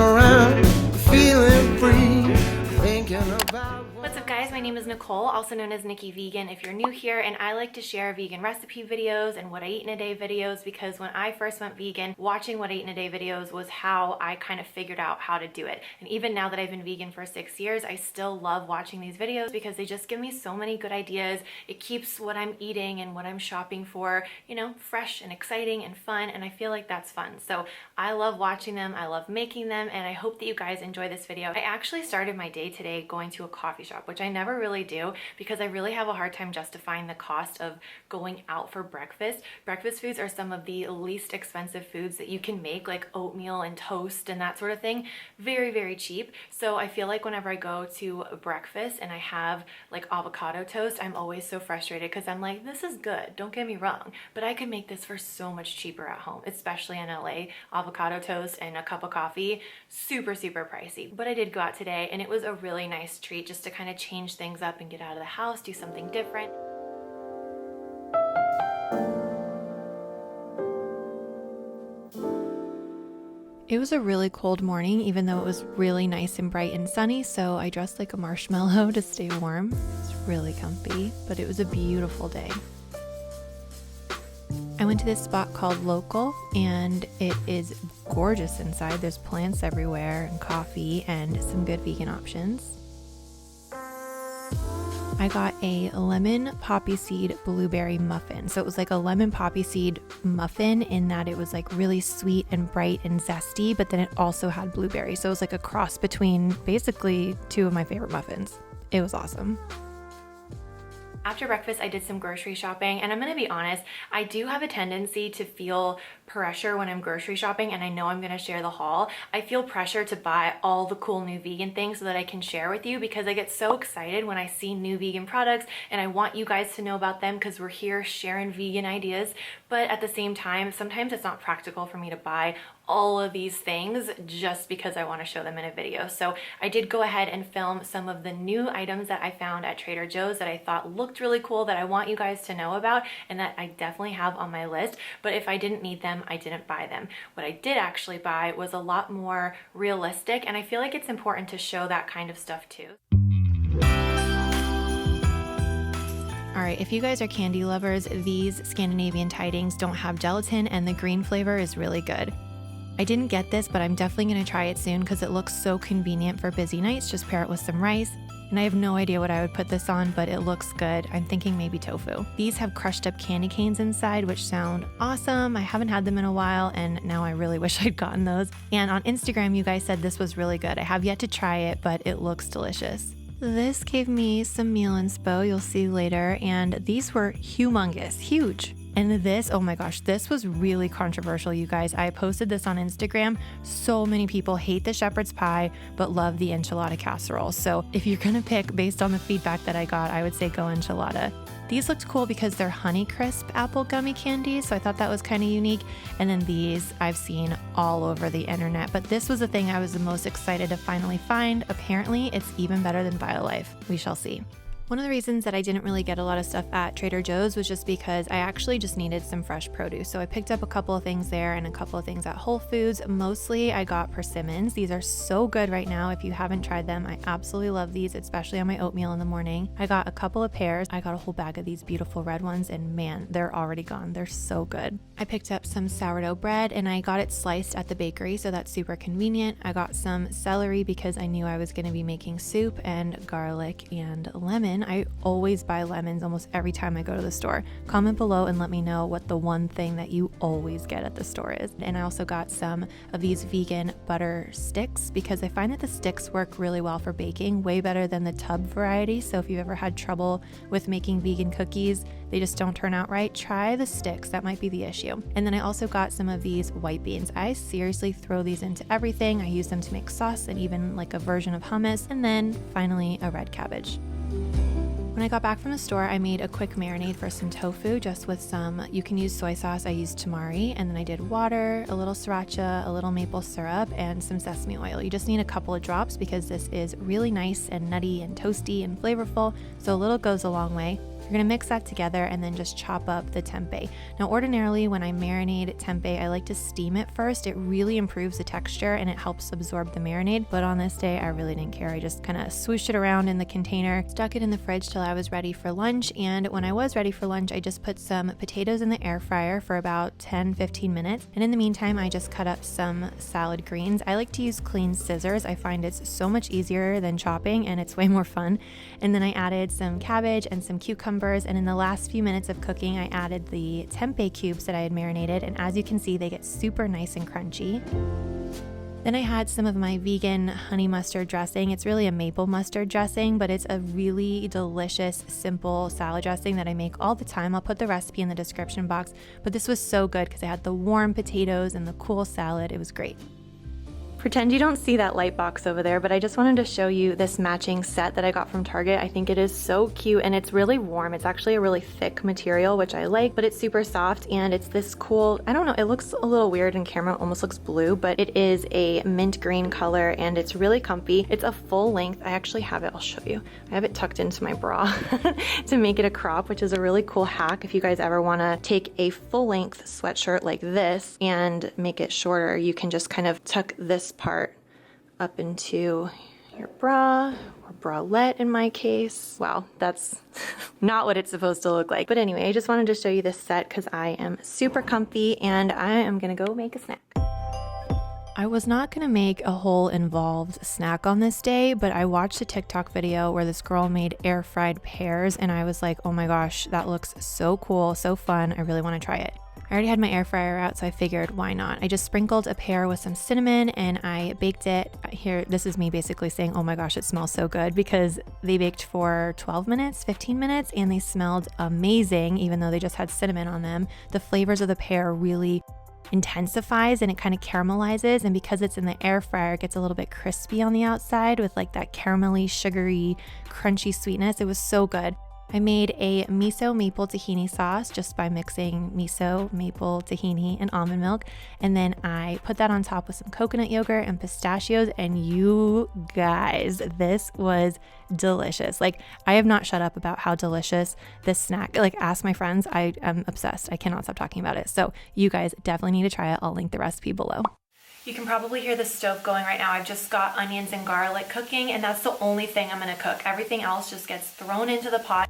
around, feeling free, thinking about. What's up guys, my name is Nicole, also known as Nikki Vegan if you're new here, and I like to share vegan recipe videos and what I eat in a day videos because when I first went vegan, watching what I eat in a day videos was how I kind of figured out how to do it. And even now that I've been vegan for 6 years, I still love watching these videos because they just give me so many good ideas. It keeps what I'm eating and what I'm shopping for, you know, fresh and exciting and fun, and I feel like that's fun. So I love watching them, I love making them, and I hope that you guys enjoy this video. I actually started my day today going to a coffee shop, which I never really do because I really have a hard time justifying the cost of going out for breakfast. Breakfast foods are some of the least expensive foods that you can make, like oatmeal and toast and that sort of thing. Very, very cheap. So I feel like whenever I go to breakfast and I have like avocado toast, I'm always so frustrated because I'm like, this is good, don't get me wrong, but I could make this for so much cheaper at home, especially in LA. Avocado toast and a cup of coffee, super, super pricey. But I did go out today and it was a really nice treat just to kind of change things up and get out of the house, do something different. It was a really cold morning, even though it was really nice and bright and sunny, so I dressed like a marshmallow to stay warm. It's really comfy, but it was a beautiful day. I went to this spot called Local, and it is gorgeous inside. There's plants everywhere and coffee and some good vegan options. I got a lemon poppy seed blueberry muffin. So it was like a lemon poppy seed muffin in that it was like really sweet and bright and zesty, but then it also had blueberry. So it was like a cross between basically two of my favorite muffins. It was awesome. After breakfast, I did some grocery shopping, and I'm gonna be honest, I do have a tendency to feel pressure when I'm grocery shopping, and I know I'm gonna share the haul. I feel pressure to buy all the cool new vegan things so that I can share with you because I get so excited when I see new vegan products and I want you guys to know about them because we're here sharing vegan ideas. But at the same time, sometimes it's not practical for me to buy all of these things just because I want to show them in a video. So I did go ahead and film some of the new items that I found at Trader Joe's that I thought looked really cool that I want you guys to know about and that I definitely have on my list. But if I didn't need them, I didn't buy them. What I did actually buy was a lot more realistic, and I feel like it's important to show that kind of stuff too. All right, if you guys are candy lovers, these Scandinavian tidings don't have gelatin and the green flavor is really good. I didn't get this, but I'm definitely gonna try it soon because it looks so convenient for busy nights. Just pair it with some rice. And I have no idea what I would put this on, but it looks good. I'm thinking maybe tofu. These have crushed up candy canes inside, which sound awesome. I haven't had them in a while, and now I really wish I'd gotten those. And on Instagram, you guys said this was really good. I have yet to try it, but it looks delicious. This gave me some meal inspo, you'll see later, and these were humongous, huge. And this, oh my gosh, this was really controversial, you guys. I posted this on Instagram. So many people hate the shepherd's pie, but love the enchilada casserole. So if you're gonna pick based on the feedback that I got, I would say go enchilada. These looked cool because they're Honeycrisp apple gummy candies, so I thought that was kind of unique. And then these I've seen all over the internet, but this was the thing I was the most excited to finally find. Apparently, it's even better than BioLife. We shall see. One of the reasons that I didn't really get a lot of stuff at Trader Joe's was just because I actually just needed some fresh produce. So I picked up a couple of things there and a couple of things at Whole Foods. Mostly I got persimmons. These are so good right now. If you haven't tried them, I absolutely love these, especially on my oatmeal in the morning. I got a couple of pears. I got a whole bag of these beautiful red ones, and man, they're already gone. They're so good. I picked up some sourdough bread and I got it sliced at the bakery, so that's super convenient. I got some celery because I knew I was going to be making soup, and garlic and lemon. I always buy lemons almost every time I go to the store. Comment below and let me know what the one thing that you always get at the store is. And I also got some of these vegan butter sticks because I find that the sticks work really well for baking, way better than the tub variety. So if you've ever had trouble with making vegan cookies, they just don't turn out right, try the sticks. That might be the issue. And then I also got some of these white beans. I seriously throw these into everything. I use them to make sauce and even like a version of hummus. And then finally a red cabbage. When I got back from the store, I made a quick marinade for some tofu, just with some, you can use soy sauce, I used tamari, and then I did water, a little sriracha, a little maple syrup, and some sesame oil. You just need a couple of drops because this is really nice and nutty and toasty and flavorful, so a little goes a long way. You're gonna mix that together and then just chop up the tempeh. Now, ordinarily when I marinate tempeh, I like to steam it first. It really improves the texture and it helps absorb the marinade. But on this day, I really didn't care. I just kind of swooshed it around in the container, stuck it in the fridge till I was ready for lunch. And when I was ready for lunch, I just put some potatoes in the air fryer for about 10-15 minutes. And in the meantime, I just cut up some salad greens. I like to use clean scissors. I find it's so much easier than chopping and it's way more fun. And then I added some cabbage and some cucumbers. And in the last few minutes of cooking, I added the tempeh cubes that I had marinated. And as you can see, they get super nice and crunchy. Then I had some of my vegan honey mustard dressing. It's really a maple mustard dressing, but it's a really delicious, simple salad dressing that I make all the time. I'll put the recipe in the description box, but this was so good because I had the warm potatoes and the cool salad. It was great. Pretend you don't see that light box over there, but I just wanted to show you this matching set that I got from Target. I think it is so cute and it's really warm. It's actually a really thick material, which I like, but it's super soft and it's this cool, I don't know, it looks a little weird in camera, it almost looks blue, but it is a mint green color and it's really comfy. It's a full length. I actually have it, I'll show you. I have it tucked into my bra to make it a crop, which is a really cool hack. If you guys ever wanna take a full length sweatshirt like this and make it shorter, you can just kind of tuck this part up into your bra or bralette in my case. Wow, that's not what it's supposed to look like. But anyway, I just wanted to show you this set because I am super comfy and I am gonna go make a snack. I was not gonna make a whole involved snack on this day, but I watched a TikTok video where this girl made air fried pears and I was like, oh my gosh, that looks so cool, so fun. I really wanna try it. I already had my air fryer out, so I figured why not? I just sprinkled a pear with some cinnamon and I baked it. Here, this is me basically saying, oh my gosh, it smells so good because they baked for 12 minutes, 15 minutes, and they smelled amazing, even though they just had cinnamon on them. The flavors of the pear really intensifies and it kind of caramelizes, and because it's in the air fryer, it gets a little bit crispy on the outside with like that caramelly, sugary, crunchy sweetness. It was so good. I made a miso maple tahini sauce just by mixing miso, maple, tahini, and almond milk. And then I put that on top with some coconut yogurt and pistachios. And you guys, this was delicious. Like, I have not shut up about how delicious this snack, like ask my friends, I am obsessed. I cannot stop talking about it. So you guys definitely need to try it. I'll link the recipe below. You can probably hear the stove going right now. I've just got onions and garlic cooking, and that's the only thing I'm gonna cook. Everything else just gets thrown into the pot.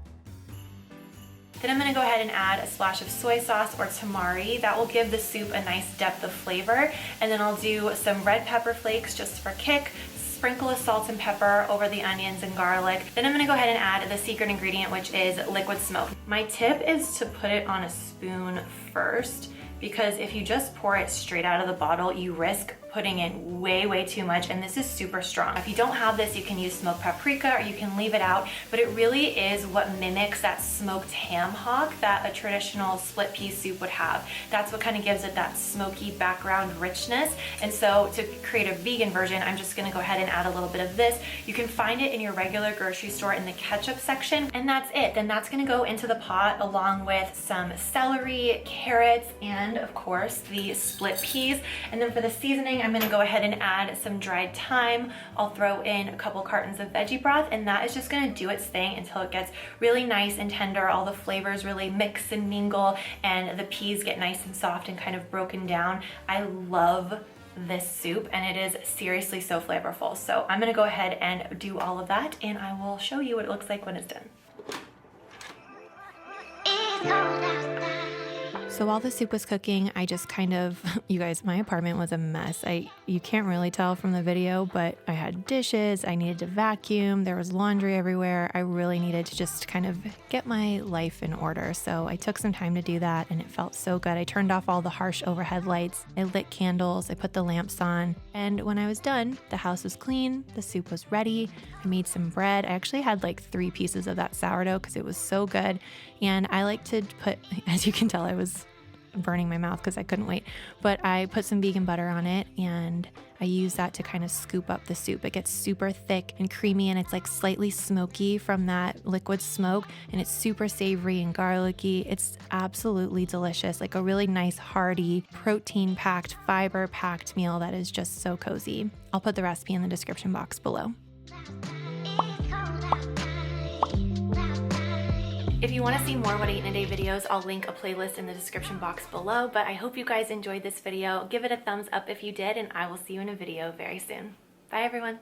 Then I'm gonna go ahead and add a splash of soy sauce or tamari. That will give the soup a nice depth of flavor. And then I'll do some red pepper flakes just for kick, sprinkle of salt and pepper over the onions and garlic. Then I'm gonna go ahead and add the secret ingredient, which is liquid smoke. My tip is to put it on a spoon first, because if you just pour it straight out of the bottle, you risk putting in way too much, and this is super strong. If you don't have this, you can use smoked paprika or you can leave it out, but it really is what mimics that smoked ham hock that a traditional split pea soup would have. That's what kind of gives it that smoky background richness. And so to create a vegan version, I'm just gonna go ahead and add a little bit of this. You can find it in your regular grocery store in the ketchup section, and that's it. Then that's gonna go into the pot along with some celery, carrots, and of course the split peas. And then for the seasoning, I'm gonna go ahead and add some dried thyme. I'll throw in a couple cartons of veggie broth, and that is just gonna do its thing until it gets really nice and tender. All the flavors really mix and mingle, and the peas get nice and soft and kind of broken down. I love this soup, and it is seriously so flavorful. So I'm gonna go ahead and do all of that, and I will show you what it looks like when it's done. So while the soup was cooking, I just kind of, you guys, my apartment was a mess. You can't really tell from the video, but I had dishes, I needed to vacuum, there was laundry everywhere. I really needed to just kind of get my life in order. So I took some time to do that, and it felt so good. I turned off all the harsh overhead lights, I lit candles, I put the lamps on, and when I was done, the house was clean, the soup was ready. I made some bread. I actually had like 3 pieces of that sourdough because it was so good. And I like to put, as you can tell, I was burning my mouth because I couldn't wait, but I put some vegan butter on it, and I use that to kind of scoop up the soup. It gets super thick and creamy, and it's like slightly smoky from that liquid smoke, and it's super savory and garlicky. It's absolutely delicious, like a really nice, hearty, protein-packed, fiber-packed meal that is just so cozy. I'll put the recipe in the description box below. If If you want to see more What I Eat in a Day videos, I'll link a playlist in the description box below, but I hope you guys enjoyed this video. Give it a thumbs up if you did, and I will see you in a video very soon. Bye everyone.